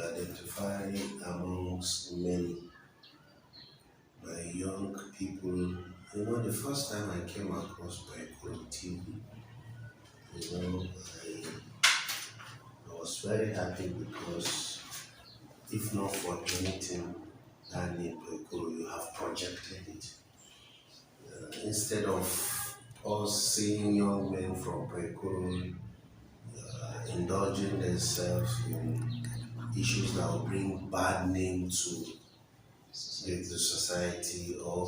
identify amongst many by young people. The first time I came across Paikuro TV, I was very happy because if not for anything, that name Paikuro, you have projected it. Instead of us seeing young men from Paikuro indulging themselves in issues that will bring bad name to the society, or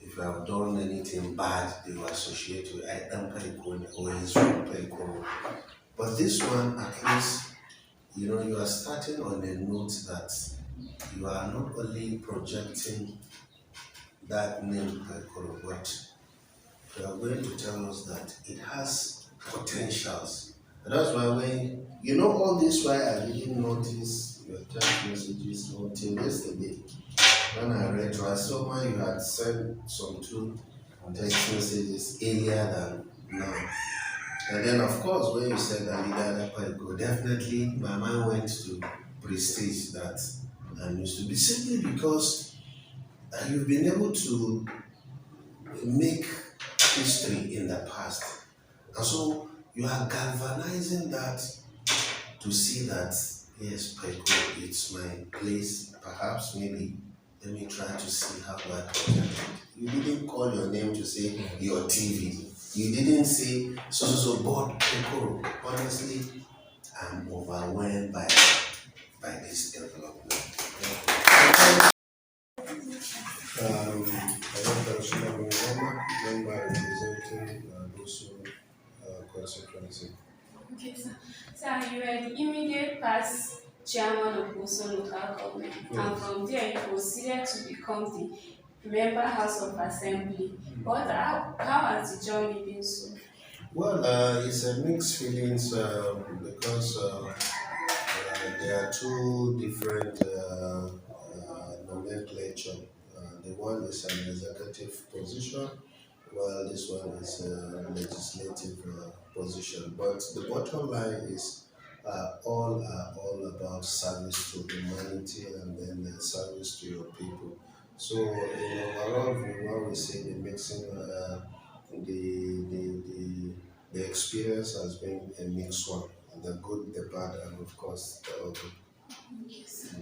if you have done anything bad, they will associate with Adam Paikuro or he's from Paikuro. But this one, at least, you are starting on a note that you are not only projecting that name Paikuro, but you are going to tell us that it has potentials. And that's why all this why I didn't notice your text messages until yesterday. When I read to, I saw you had sent some two text messages earlier than now. And then, of course, when you said Alida Paiko, definitely my mind went to prestige that I'm used to be, simply because you've been able to make history in the past. And so you are galvanizing that to see that, yes, Paiko, it's my place, perhaps, maybe. Let me try to see how I project it. You didn't call your name to say your TV. You didn't say so board Paiko. Honestly, I'm overwhelmed by this development. I am Gomna, member representing Bosso Constituency. Okay, sir. Sir, you are the immediate past chairman of Bosso local government, and from there you proceeded to become the member House of Assembly. But how has the journey been so? Well, it's a mixed feelings because there are two different nomenclature. The one is an executive position, while this one is a legislative position. But the bottom line is all are all about service to humanity and then service to your people. So in overall view, when we say the mixing, the experience has been a mixed one, the good, the bad, and of course the ugly. Yes.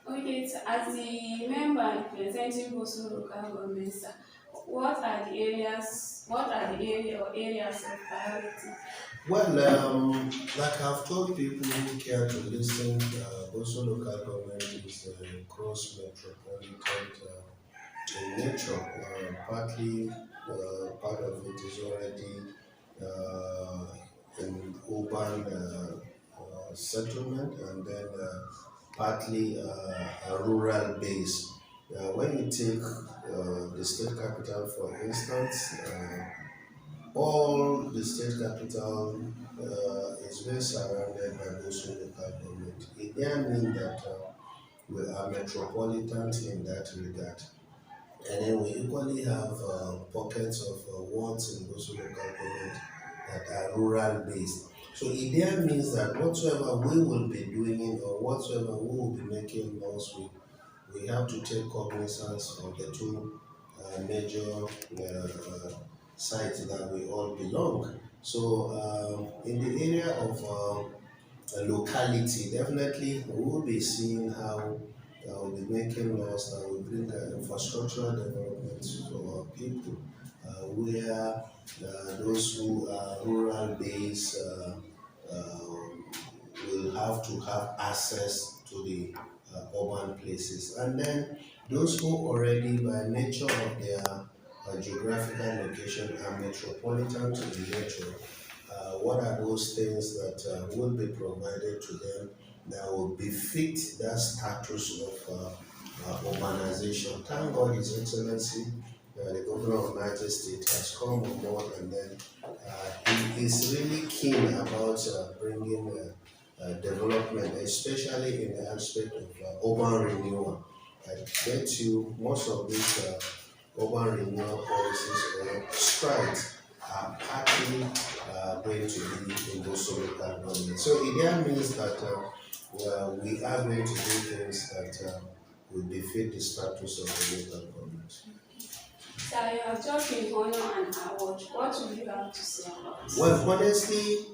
Okay, so as the member representing Bosso local government, sir, what are the areas of priority? Well, like I've told people who care to listen, Bosso local government is a cross metropolitan in nature. Partly, part of it is already in urban settlement, and then partly a rural base. When you take the state capital, for instance, all the state capital is being surrounded by Bosso local government. It then means that we are metropolitan in that regard. And then we equally have pockets of wards in Bosso local government that are rural based. So it then means that whatsoever we will be doing or whatsoever we will be making laws with, we have to take cognizance of the two major sites that we all belong. So in the area of locality, definitely we will be seeing how we'll be making laws that will bring infrastructural development to our people, where those who are rural based will have to have access to the urban places. And then those who already, by nature of their geographical location, are metropolitan to the nature, what are those things that will be provided to them that will befit that status of urbanization? Thank God His Excellency, the Governor of United States, has come on board, and then he is really keen about bringing development, especially in the aspect of urban renewal. I bet you most of these urban renewal policies or strides are partly going to be in those local government. So it then means that well, we are going to do things that will befit the status of the local government. Sir, you have just been honored an award. What would you have to say about it? Well, honestly,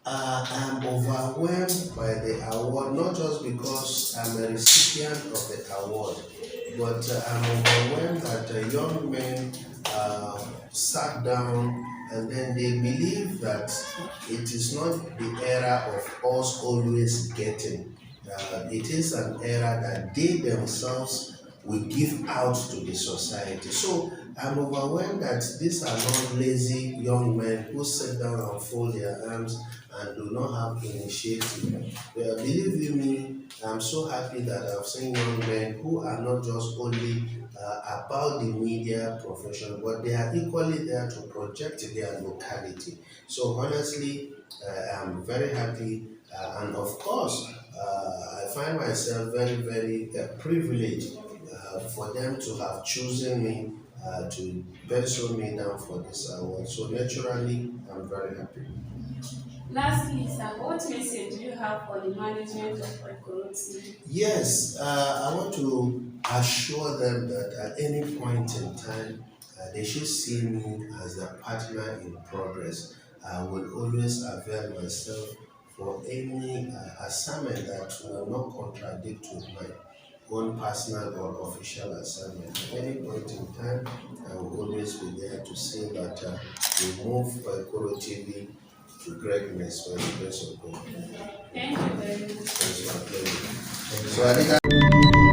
I'm overwhelmed by the award, not just because I'm a recipient of the award, but I'm overwhelmed that young men sat down and then they believe that it is not the era of us always getting. It is an era that they themselves will give out to the society. So I'm overwhelmed that these are not lazy young men who sit down and fold their arms and do not have initiative. Believe you me, I'm so happy that I've seen young men who are not just only about the media profession, but they are equally there to project their locality. So honestly, I'm very happy, and of course, I find myself very, very privileged for them to have chosen me to pencil me down for this award. So naturally, I'm very happy. Lastly, sir, what message do you have for the management of Constituency? Yes, I want to assure them that at any point in time, they should see me as a partner in progress. I will always avail myself for any assignment that will not contradict with my own personal or official assignment. At any point in time, I will always be there to say that we move Koro TV to greatness by the grace of God. Thank you very much. That's my pleasure. So I think